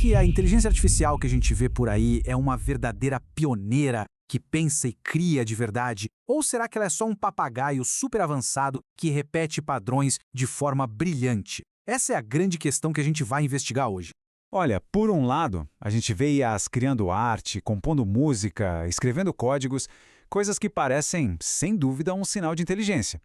que a inteligência artificial que a gente vê por aí é uma verdadeira pioneira que pensa e cria de verdade? Ou será que ela é só um papagaio super avançado que repete padrões de forma brilhante? Essa é a grande questão que a gente vai investigar hoje. Olha, por um lado, a gente vê IAs criando arte, compondo música, escrevendo códigos, coisas que parecem, sem dúvida, um sinal de inteligência.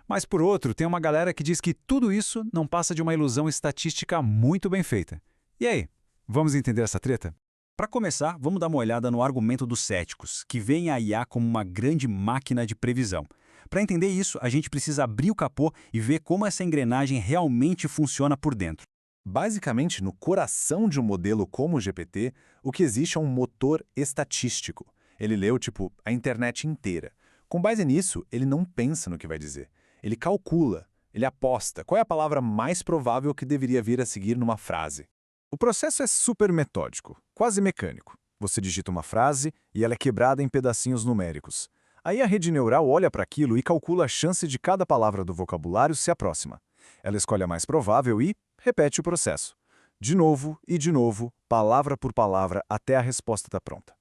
Mas por outro, tem uma galera que diz que tudo isso não passa de uma ilusão estatística muito bem feita. E aí, vamos entender essa treta? Para começar, vamos dar uma olhada no argumento dos céticos, que veem a IA como uma grande máquina de previsão. Para entender isso, a gente precisa abrir o capô e ver como essa engrenagem realmente funciona por dentro. Basicamente, no coração de um modelo como o GPT, o que existe é um motor estatístico. Ele leu, a internet inteira. Com base nisso, ele não pensa no que vai dizer. Ele calcula, ele aposta qual é a palavra mais provável que deveria vir a seguir numa frase. O processo é super metódico, quase mecânico. Você digita uma frase e ela é quebrada em pedacinhos numéricos. Aí a rede neural olha para aquilo e calcula a chance de cada palavra do vocabulário se aproxima. Ela escolhe a mais provável e repete o processo. De novo e de novo, palavra por palavra, até a resposta estar pronta.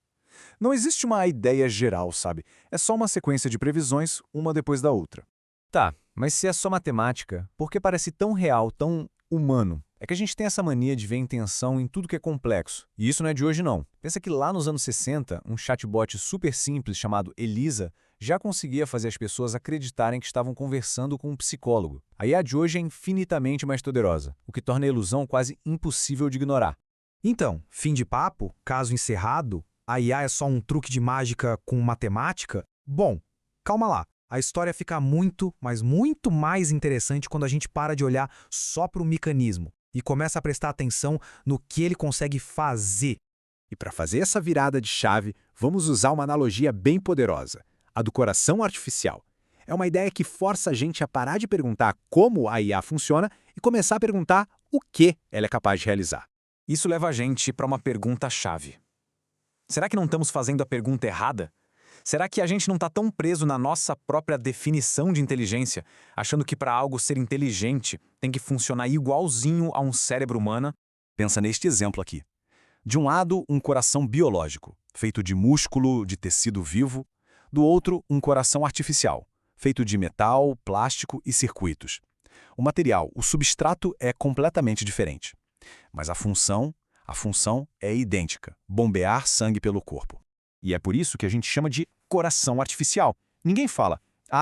Não existe uma ideia geral, sabe? É só uma sequência de previsões, uma depois da outra. Tá, mas se é só matemática, por que parece tão real, tão humano? É que a gente tem essa mania de ver intenção em tudo que é complexo. E isso não é de hoje, não. Pensa que lá nos anos 60, um chatbot super simples chamado Elisa já conseguia fazer as pessoas acreditarem que estavam conversando com um psicólogo. A IA de hoje é infinitamente mais poderosa, o que torna a ilusão quase impossível de ignorar. Então, fim de papo, caso encerrado, a IA é só um truque de mágica com matemática? Bom, calma lá. A história fica muito, mas muito mais interessante quando a gente para de olhar só para o mecanismo e começa a prestar atenção no que ele consegue fazer. E para fazer essa virada de chave, vamos usar uma analogia bem poderosa, a do coração artificial. É uma ideia que força a gente a parar de perguntar como a IA funciona e começar a perguntar o que ela é capaz de realizar. Isso leva a gente para uma pergunta-chave. Será que não estamos fazendo a pergunta errada? Será que a gente não está tão preso na nossa própria definição de inteligência, achando que para algo ser inteligente tem que funcionar igualzinho a um cérebro humano? Pensa neste exemplo aqui. De um lado, um coração biológico, feito de músculo, de tecido vivo. Do outro, um coração artificial, feito de metal, plástico e circuitos. O material, o substrato, é completamente diferente. Mas a função é idêntica, bombear sangue pelo corpo. E é por isso que a gente chama de coração artificial. Ninguém fala,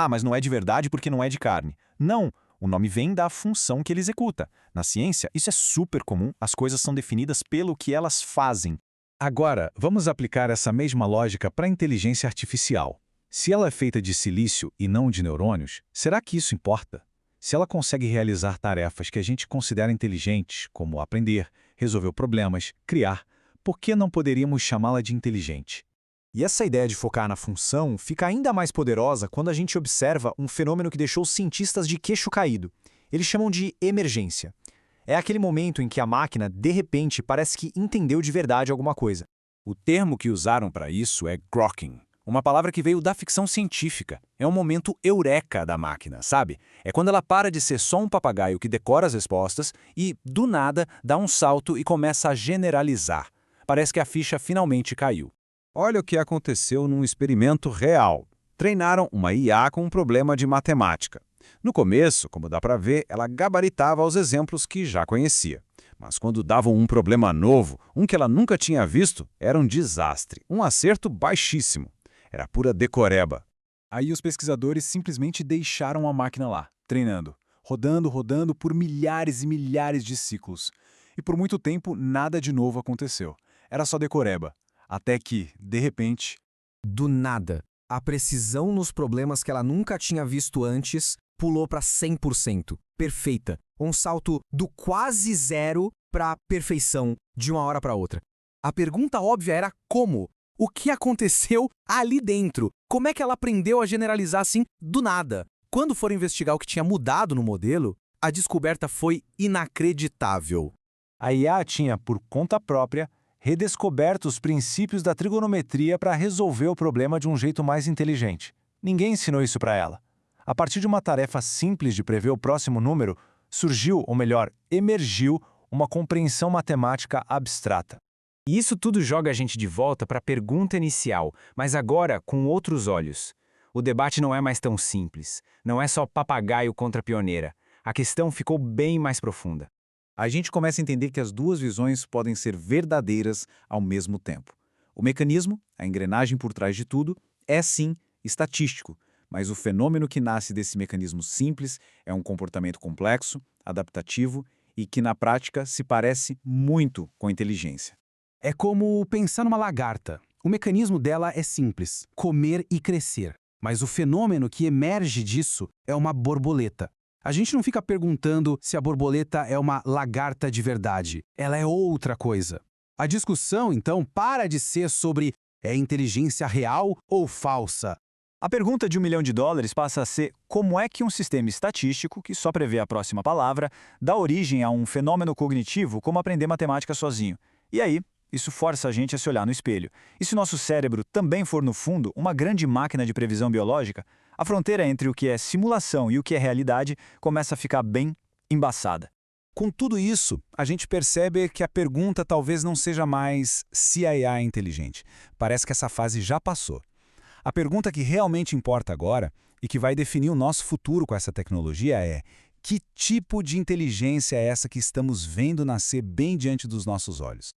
mas não é de verdade porque não é de carne. Não, o nome vem da função que ele executa. Na ciência, isso é super comum, as coisas são definidas pelo que elas fazem. Agora, vamos aplicar essa mesma lógica para a inteligência artificial. Se ela é feita de silício e não de neurônios, será que isso importa? Se ela consegue realizar tarefas que a gente considera inteligentes, como aprender, resolver problemas, criar, por que não poderíamos chamá-la de inteligente? E essa ideia de focar na função fica ainda mais poderosa quando a gente observa um fenômeno que deixou os cientistas de queixo caído. Eles chamam de emergência. É aquele momento em que a máquina, de repente, parece que entendeu de verdade alguma coisa. O termo que usaram para isso é grokking, uma palavra que veio da ficção científica. É um momento eureka da máquina, sabe? É quando ela para de ser só um papagaio que decora as respostas e, do nada, dá um salto e começa a generalizar. Parece que a ficha finalmente caiu. Olha o que aconteceu num experimento real. Treinaram uma IA com um problema de matemática. No começo, como dá para ver, ela gabaritava os exemplos que já conhecia. Mas quando davam um problema novo, um que ela nunca tinha visto, era um desastre, um acerto baixíssimo. Era pura decoreba. Aí os pesquisadores simplesmente deixaram a máquina lá, treinando, rodando por milhares e milhares de ciclos. E por muito tempo, nada de novo aconteceu. Era só decoreba. Até que, de repente... Do nada, a precisão nos problemas que ela nunca tinha visto antes pulou para 100%. Perfeita. Um salto do quase zero para perfeição de uma hora para outra. A pergunta óbvia era como? O que aconteceu ali dentro? Como é que ela aprendeu a generalizar assim do nada? Quando foram investigar o que tinha mudado no modelo, a descoberta foi inacreditável. A IA tinha, por conta própria, redescoberto os princípios da trigonometria para resolver o problema de um jeito mais inteligente. Ninguém ensinou isso para ela. A partir de uma tarefa simples de prever o próximo número, surgiu, ou melhor, emergiu, uma compreensão matemática abstrata. E isso tudo joga a gente de volta para a pergunta inicial, mas agora com outros olhos. O debate não é mais tão simples. Não é só papagaio contra pioneira. A questão ficou bem mais profunda. A gente começa a entender que as duas visões podem ser verdadeiras ao mesmo tempo. O mecanismo, a engrenagem por trás de tudo, é sim estatístico, mas o fenômeno que nasce desse mecanismo simples é um comportamento complexo, adaptativo e que na prática se parece muito com a inteligência. É como pensar numa lagarta. O mecanismo dela é simples, comer e crescer. Mas o fenômeno que emerge disso é uma borboleta. A gente não fica perguntando se a borboleta é uma lagarta de verdade. Ela é outra coisa. A discussão, então, para de ser sobre é inteligência real ou falsa. A pergunta de $1 milhão passa a ser como é que um sistema estatístico, que só prevê a próxima palavra, dá origem a um fenômeno cognitivo como aprender matemática sozinho. E aí, isso força a gente a se olhar no espelho. E se nosso cérebro também for, no fundo, uma grande máquina de previsão biológica, a fronteira entre o que é simulação e o que é realidade começa a ficar bem embaçada. Com tudo isso, a gente percebe que a pergunta talvez não seja mais se a IA é inteligente. Parece que essa fase já passou. A pergunta que realmente importa agora e que vai definir o nosso futuro com essa tecnologia é: que tipo de inteligência é essa que estamos vendo nascer bem diante dos nossos olhos?